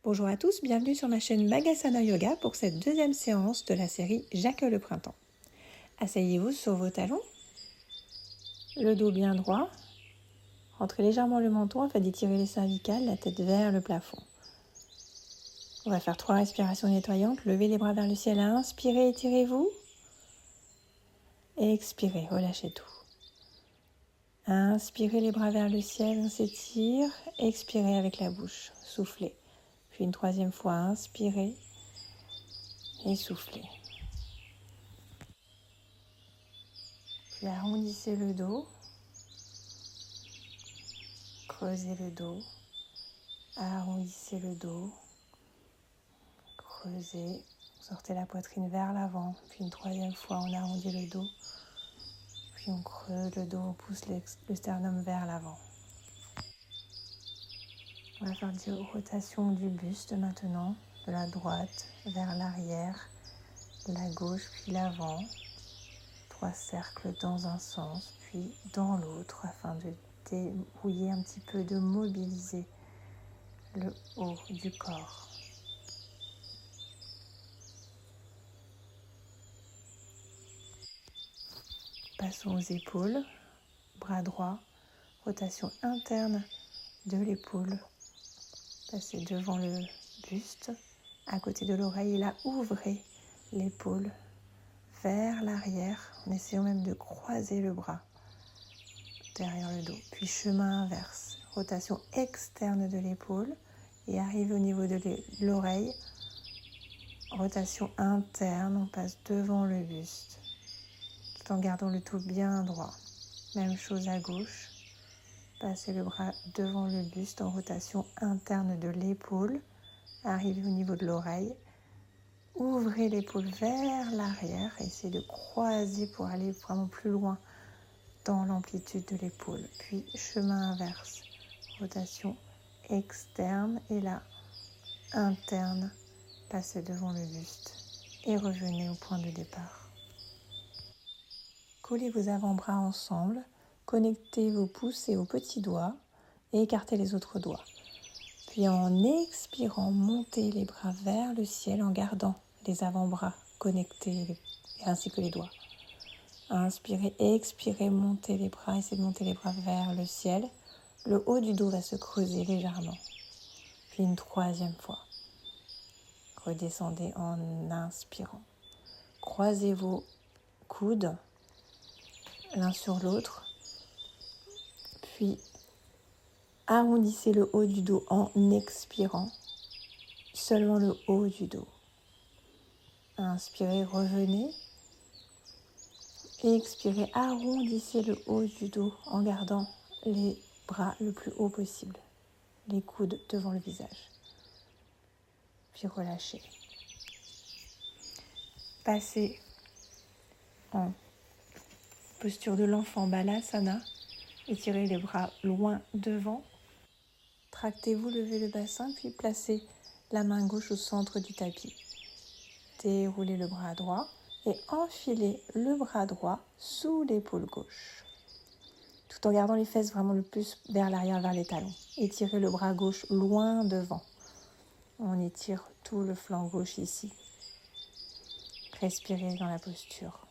Bonjour à tous, bienvenue sur ma chaîne Magasana Yoga pour cette deuxième séance de la série J'accueille le printemps. Asseyez-vous sur vos talons, le dos bien droit, rentrez légèrement le menton afin d'étirer les cervicales, la tête vers le plafond. On va faire 3 respirations nettoyantes, levez les bras vers le ciel, inspirez, étirez-vous, expirez, relâchez tout. Inspirez les bras vers le ciel, on s'étire, expirez avec la bouche, soufflez. Puis une troisième fois, inspirez et soufflez. Puis arrondissez le dos, creusez le dos, arrondissez le dos, creusez, sortez la poitrine vers l'avant. Puis une troisième fois, on arrondit le dos, puis on creuse le dos, on pousse le sternum vers l'avant. On va faire des rotations du buste maintenant, de la droite vers l'arrière, la gauche puis l'avant. 3 cercles dans un sens, puis dans l'autre, afin de débrouiller un petit peu, de mobiliser le haut du corps. Passons aux épaules, bras droit, rotation interne de l'épaule. Passez devant le buste, à côté de l'oreille, et là, ouvrez l'épaule vers l'arrière, en essayant même de croiser le bras derrière le dos. Puis chemin inverse, rotation externe de l'épaule et arrive au niveau de l'oreille. Rotation interne, on passe devant le buste, tout en gardant le dos bien droit. Même chose à gauche. Passez le bras devant le buste en rotation interne de l'épaule. Arrivez au niveau de l'oreille. Ouvrez l'épaule vers l'arrière. Essayez de croiser pour aller vraiment plus loin dans l'amplitude de l'épaule. Puis chemin inverse. Rotation externe et là, interne. Passez devant le buste et revenez au point de départ. Collez vos avant-bras ensemble. Connectez vos pouces et vos petits doigts et écartez les autres doigts. Puis en expirant, montez les bras vers le ciel en gardant les avant-bras connectés ainsi que les doigts. Inspirez, expirez, montez les bras, essayez de monter les bras vers le ciel. Le haut du dos va se creuser légèrement. Puis une troisième fois. Redescendez en inspirant. Croisez vos coudes l'un sur l'autre. Puis arrondissez le haut du dos en expirant, seulement le haut du dos. Inspirez, revenez. Et expirez, arrondissez le haut du dos en gardant les bras le plus haut possible, les coudes devant le visage. Puis relâchez. Passez en posture de l'enfant Balasana. Étirez les bras loin devant. Tractez-vous, levez le bassin, puis placez la main gauche au centre du tapis. Déroulez le bras droit et enfilez le bras droit sous l'épaule gauche. Tout en gardant les fesses vraiment le plus vers l'arrière, vers les talons. Étirez le bras gauche loin devant. On étire tout le flanc gauche ici. Respirez dans la posture.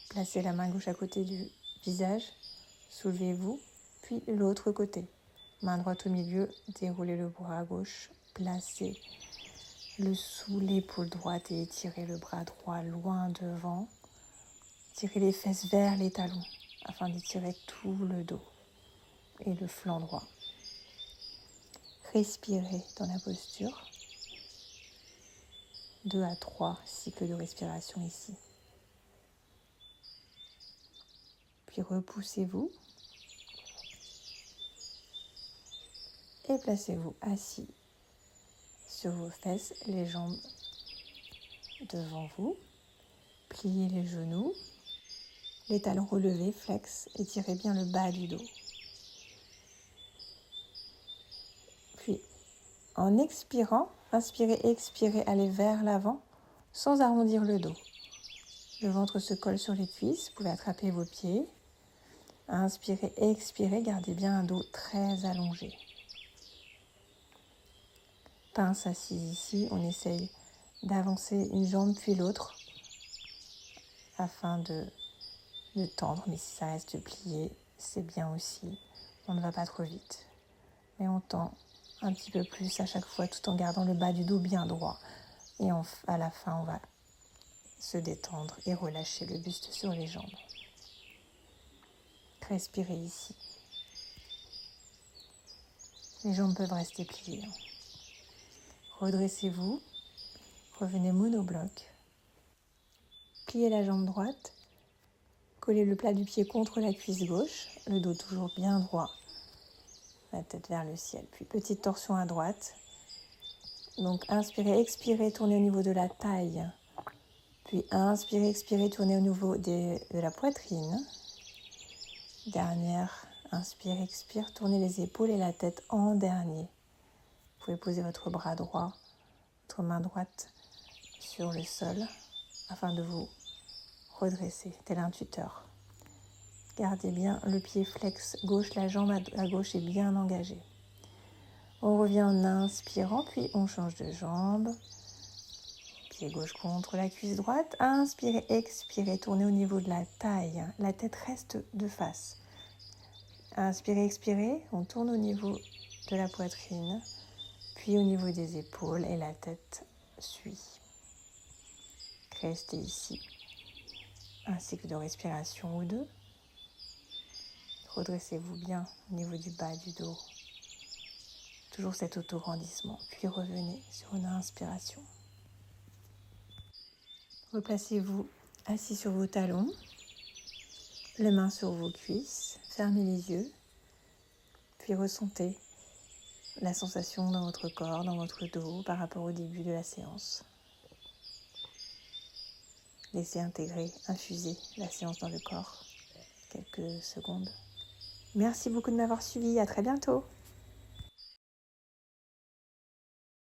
Placez la main gauche à côté du visage, soulevez-vous, puis l'autre côté. Main droite au milieu, déroulez le bras gauche, placez le sous l'épaule droite et étirez le bras droit loin devant. Tirez les fesses vers les talons afin d'étirer tout le dos et le flanc droit. Respirez dans la posture. 2 à 3 cycles de respiration ici. Puis repoussez-vous et placez-vous assis sur vos fesses, les jambes devant vous. Pliez les genoux, les talons relevés, flex, étirez bien le bas du dos. Puis, en expirant, inspirez, expirez, allez vers l'avant sans arrondir le dos. Le ventre se colle sur les cuisses, vous pouvez attraper vos pieds. Inspirez, expirez, gardez bien un dos très allongé. Pince assise ici, on essaye d'avancer une jambe puis l'autre afin de tendre, mais si ça reste plié, c'est bien aussi. On ne va pas trop vite. Mais on tend un petit peu plus à chaque fois tout en gardant le bas du dos bien droit. Et à la fin, on va se détendre et relâcher le buste sur les jambes. Respirez ici. Les jambes peuvent rester pliées. Redressez-vous. Revenez monobloc. Pliez la jambe droite. Collez le plat du pied contre la cuisse gauche. Le dos toujours bien droit. La tête vers le ciel. Puis petite torsion à droite. Donc inspirez, expirez, tournez au niveau de la taille. Puis inspirez, expirez, tournez au niveau de la poitrine. Dernière, inspire, expire, tournez les épaules et la tête en dernier. Vous pouvez poser votre bras droit, votre main droite sur le sol afin de vous redresser, tel un tuteur. Gardez bien le pied flex gauche, la jambe à gauche est bien engagée. On revient en inspirant, puis on change de jambe. Pied gauche contre la cuisse droite. Inspirez, expirez, tournez au niveau de la taille. La tête reste de face. Inspirez, expirez, on tourne au niveau de la poitrine, puis au niveau des épaules et la tête suit. Restez ici. Un cycle de respiration ou deux. Redressez-vous bien au niveau du bas du dos. Toujours cet auto-grandissement. Puis revenez sur une inspiration. Replacez-vous assis sur vos talons, les mains sur vos cuisses. Fermez les yeux. Puis ressentez la sensation dans votre corps, dans votre dos par rapport au début de la séance. Laissez intégrer, infuser la séance dans le corps. Quelques secondes. Merci beaucoup de m'avoir suivi. À très bientôt.